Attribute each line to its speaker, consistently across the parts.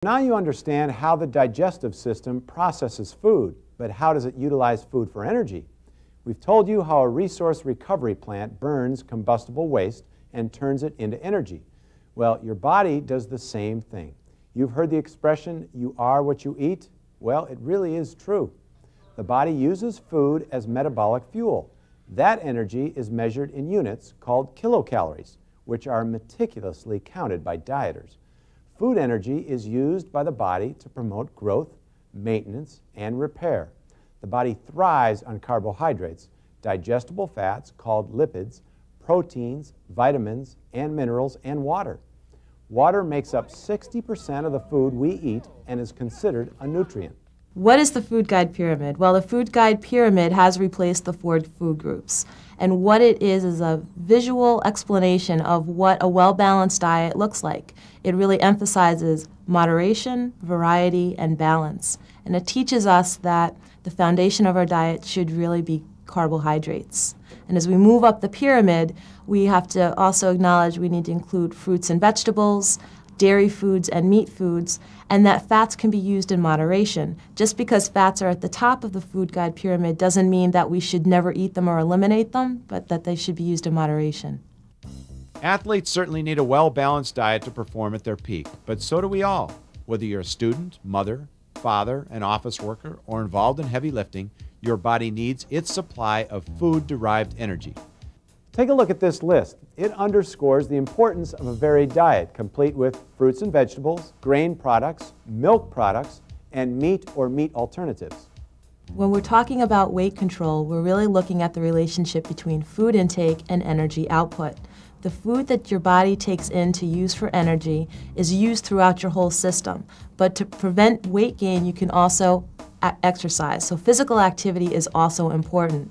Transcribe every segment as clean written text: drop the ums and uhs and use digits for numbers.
Speaker 1: Now you understand how the digestive system processes food, but how does it utilize food for energy? We've told you how a resource recovery plant burns combustible waste and turns it into energy. Well, your body does the same thing. You've heard the expression, you are what you eat? Well, it really is true. The body uses food as metabolic fuel. That energy is measured in units called kilocalories, which are meticulously counted by dieters. Food energy is used by the body to promote growth, maintenance, and repair. The body thrives on carbohydrates, digestible fats called lipids, proteins, vitamins, and minerals, and water. Water makes up 60% of the food we eat and is considered a nutrient.
Speaker 2: What is the food guide pyramid? Well, the food guide pyramid has replaced the 4 food groups. And what it is a visual explanation of what a well-balanced diet looks like. It really emphasizes moderation, variety, and balance. And it teaches us that the foundation of our diet should really be carbohydrates. And as we move up the pyramid, we have to also acknowledge we need to include fruits and vegetables, dairy foods and meat foods, and that fats can be used in moderation. Just because fats are at the top of the food guide pyramid doesn't mean that we should never eat them or eliminate them, but that they should be used in moderation.
Speaker 3: Athletes certainly need a well-balanced diet to perform at their peak, but so do we all. Whether you're a student, mother, father, an office worker, or involved in heavy lifting, your body needs its supply of food-derived energy.
Speaker 1: Take a look at this list. It underscores the importance of a varied diet, complete with fruits and vegetables, grain products, milk products, and meat or meat alternatives.
Speaker 2: When we're talking about weight control, we're really looking at the relationship between food intake and energy output. The food that your body takes in to use for energy is used throughout your whole system. But to prevent weight gain, you can also exercise. So physical activity is also important.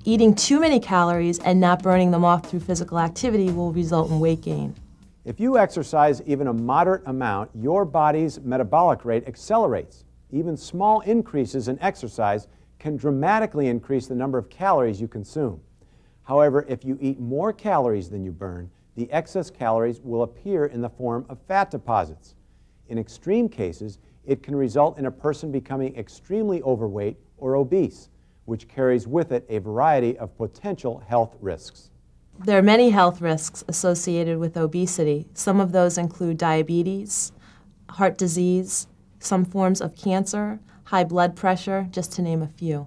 Speaker 2: Eating too many calories and not burning them off through physical activity will result in weight gain.
Speaker 1: If you exercise even a moderate amount, your body's metabolic rate accelerates. Even small increases in exercise can dramatically increase the number of calories you consume. However, if you eat more calories than you burn, the excess calories will appear in the form of fat deposits. In extreme cases, it can result in a person becoming extremely overweight or obese, which carries with it a variety of potential health risks.
Speaker 2: There are many health risks associated with obesity. Some of those include diabetes, heart disease, some forms of cancer, high blood pressure, just to name a few.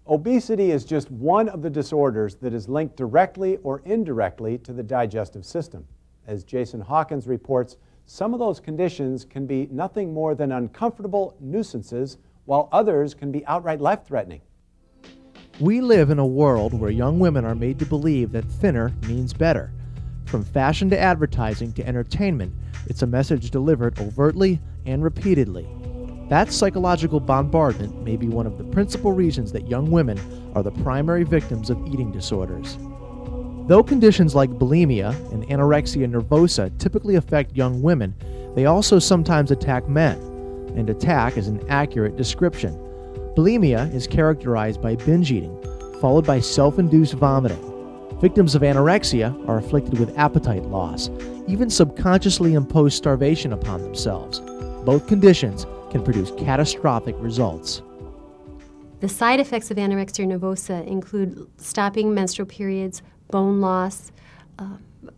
Speaker 1: Obesity is just one of the disorders that is linked directly or indirectly to the digestive system. As Jason Hawkins reports, some of those conditions can be nothing more than uncomfortable nuisances, while others can be outright life-threatening.
Speaker 4: We live in a world where young women are made to believe that thinner means better. From fashion to advertising to entertainment, it's a message delivered overtly and repeatedly. That psychological bombardment may be one of the principal reasons that young women are the primary victims of eating disorders. Though conditions like bulimia and anorexia nervosa typically affect young women, they also sometimes attack men, and attack is an accurate description. Bulimia is characterized by binge eating, followed by self-induced vomiting. Victims of anorexia are afflicted with appetite loss, even subconsciously impose starvation upon themselves. Both conditions can produce catastrophic results.
Speaker 5: The side effects of anorexia nervosa include stopping menstrual periods, bone loss,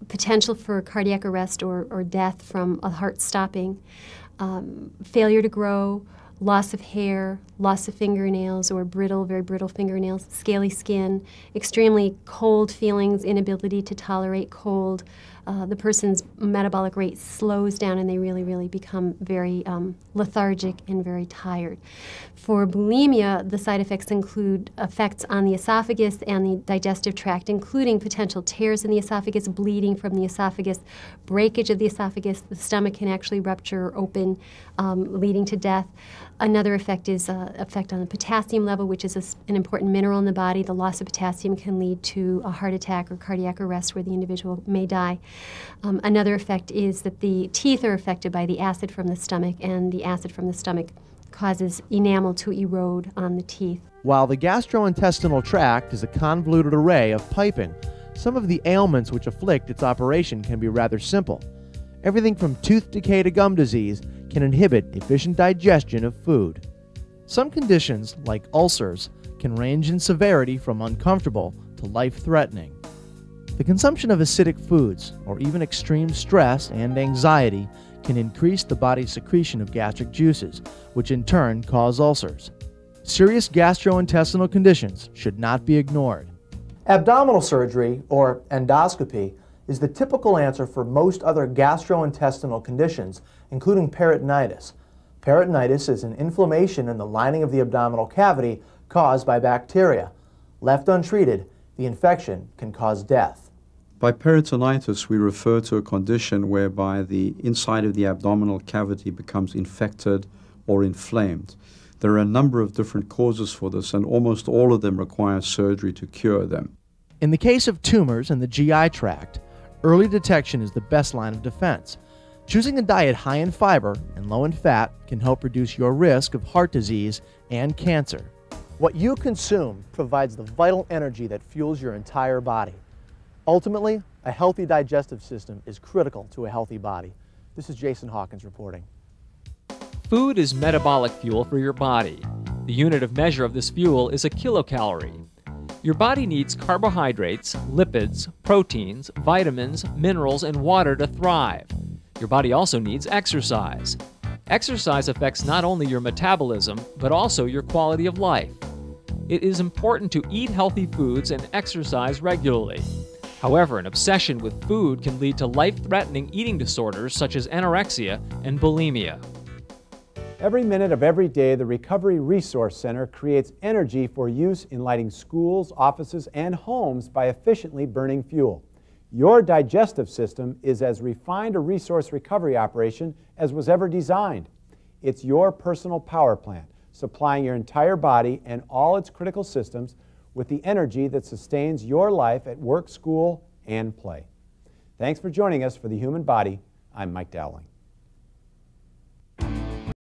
Speaker 5: potential for cardiac arrest or death from a heart stopping, failure to grow, loss of hair, loss of fingernails or brittle, very brittle fingernails, scaly skin, extremely cold feelings, inability to tolerate cold. The person's metabolic rate slows down and they really become very lethargic and very tired. For bulimia, the side effects include effects on the esophagus and the digestive tract, including potential tears in the esophagus, bleeding from the esophagus, breakage of the esophagus. The stomach can actually rupture open, leading to death. Another effect is effect on the potassium level, which is an important mineral in the body. The loss of potassium can lead to a heart attack or cardiac arrest where the individual may die. Another effect is that the teeth are affected by the acid from the stomach, and the acid from the stomach causes enamel to erode on the teeth.
Speaker 4: While the gastrointestinal tract is a convoluted array of piping, some of the ailments which afflict its operation can be rather simple. Everything from tooth decay to gum disease can inhibit efficient digestion of food. Some conditions, like ulcers, can range in severity from uncomfortable to life-threatening. The consumption of acidic foods, or even extreme stress and anxiety, can increase the body's secretion of gastric juices, which in turn cause ulcers. Serious gastrointestinal conditions should not be ignored. Abdominal surgery, or endoscopy, is the typical answer for most other gastrointestinal conditions, including peritonitis. Peritonitis is an inflammation in the lining of the abdominal cavity caused by bacteria. Left untreated, the infection can cause death.
Speaker 6: By peritonitis, we refer to a condition whereby the inside of the abdominal cavity becomes infected or inflamed. There are a number of different causes for this, and almost all of them require surgery to cure them.
Speaker 4: In the case of tumors in the GI tract, early detection is the best line of defense. Choosing a diet high in fiber and low in fat can help reduce your risk of heart disease and cancer. What you consume provides the vital energy that fuels your entire body. Ultimately, a healthy digestive system is critical to a healthy body. This is Jason Hawkins reporting.
Speaker 7: Food is metabolic fuel for your body. The unit of measure of this fuel is a kilocalorie. Your body needs carbohydrates, lipids, proteins, vitamins, minerals, and water to thrive. Your body also needs exercise. Exercise affects not only your metabolism, but also your quality of life. It is important to eat healthy foods and exercise regularly. However, an obsession with food can lead to life-threatening eating disorders such as anorexia and bulimia.
Speaker 1: Every minute of every day, the Recovery Resource Center creates energy for use in lighting schools, offices, and homes by efficiently burning fuel. Your digestive system is as refined a resource recovery operation as was ever designed. It's your personal power plant, supplying your entire body and all its critical systems with the energy that sustains your life at work, school, and play. Thanks for joining us for The Human Body. I'm Mike Dowling.